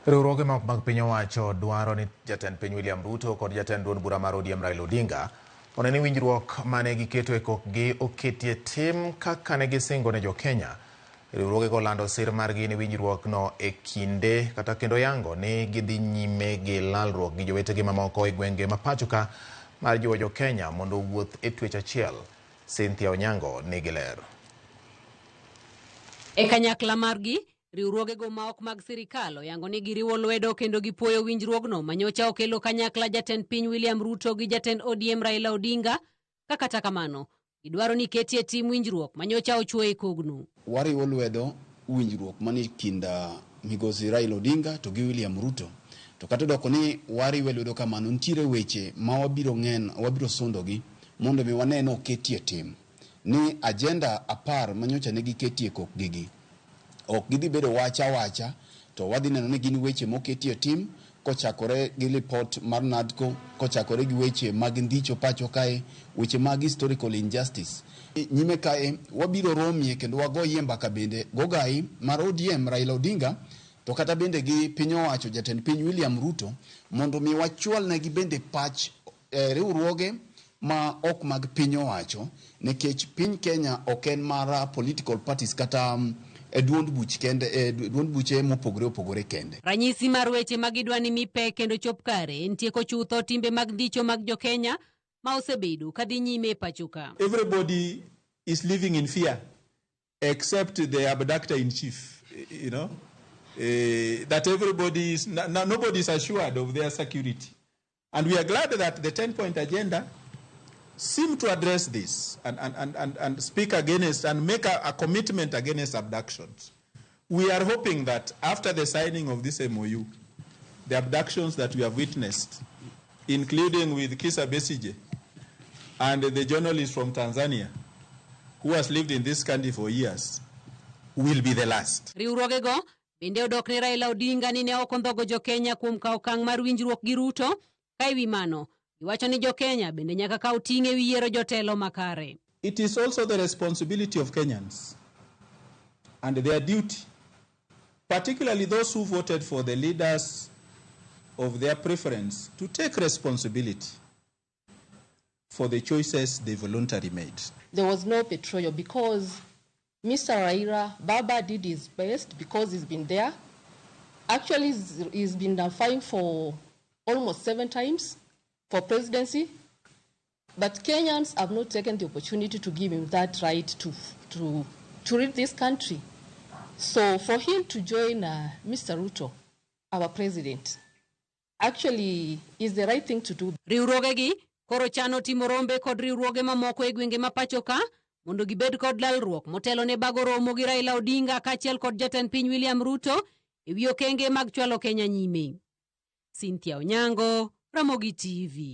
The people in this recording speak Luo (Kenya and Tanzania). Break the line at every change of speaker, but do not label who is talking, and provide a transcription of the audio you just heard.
Riwruoge mag piny owacho dwaro ni jatend piny William Ruto kod jatend duond bura mar ODM Raila Odinga oneni winjruok mane giketo e kokgi oketie tim kaka ne gisingo ne Jo-Kenya. Riwruoge golando sir margi ni winjruokno e kinde kata kendo yango ni gidhi nyime gi lalruok gi jowetegi mamoko e gwenge ma pachoka mar jiwo Jo-Kenya mondo wuoth e twech achiel. Cynthia Onyango nigi ler.
E kanyakla margi, riwruoge go ma ok mag sirkal oyango ni giriwo lwedo kendo gipuoyo winjruogno manyocha okelo kanyakla jatend piny William Ruto gi jatend ODM Raila Odinga, kata kamano gidwaro ni ketie tim winjruok manyocha ochwo e kogno.
Wariwo lwedo winjruok mani kinda migosi Raila Odinga to gi William Ruto. To kata doko ni wariwo lwedo kamano ntiere weche ma wabiro sondogi mondo mi waneno ketie tim. Ni agenda apar manyocha ne giketie kokgi. Ok gidhi bedo wacha to wadhi neno ni gin weche moketie tim kochakore gi report mar NADCO, kochakore gi weche mag ndicho pacho kae, weche mag historical injustice. Nyime kae wabiro romie kendo wagoye mbaka bende gogai mar ODM Raila Odinga to kata bende gi piny owacho jatend piny William Ruto mondo mi wachwal ne gi bende pach riwruoge ma ok mag piny owacho nekech piny Kenya ok en mar political parties kata duond buche mopogore kende.
Ranyisi mar weche magidwani mipe kendo chop kare en tieko chutho timbe mag ndicho mag Jo-Kenya ma osebedo kadhi nyime pachoka.
Everybody is living in fear except the abductor in chief, that everybody is nobody is assured of their security, and we are glad that the 10-point agenda seem to address this and speak against and make a commitment against abductions. We are hoping that after the signing of this MOU, the abductions that we have witnessed, including with Kisa Besije and the journalist from Tanzania, who has lived in this country for years, will be the last.
Riwruoge go bende odok ne Raila Odinga ni ne okondhogo Jo-Kenya kuom kawo okang' mar winjruok gi Ruto, ka ewi mano iwacho ni Jo-Kenya bende nyaka kaw ting' ewi yiero jotelo makare.
It is also the responsibility of Kenyans and their duty, particularly those who voted for the leaders of their preference, to take responsibility for the choices they voluntarily made.
There was no betrayal because Mr. Raila Baba did his best because he's been there. Actually, he's been fighting for almost 7 times for presidency, but Kenyans have not taken the opportunity to give him that right to lead this country. So for him to join Mr. Ruto, our president, actually is the right thing to do.
Riwruoge gi koro chano timo rombe kod riwruoge mamoko e gwenge ma pachoka mondo gibed kod lalruok motelo ne bago romo gi Raila Odinga kaachiel kod jatend piny William Ruto e wi okenge mag chwalo Kenya nyime. Cynthia Onyango, Ramogi TV.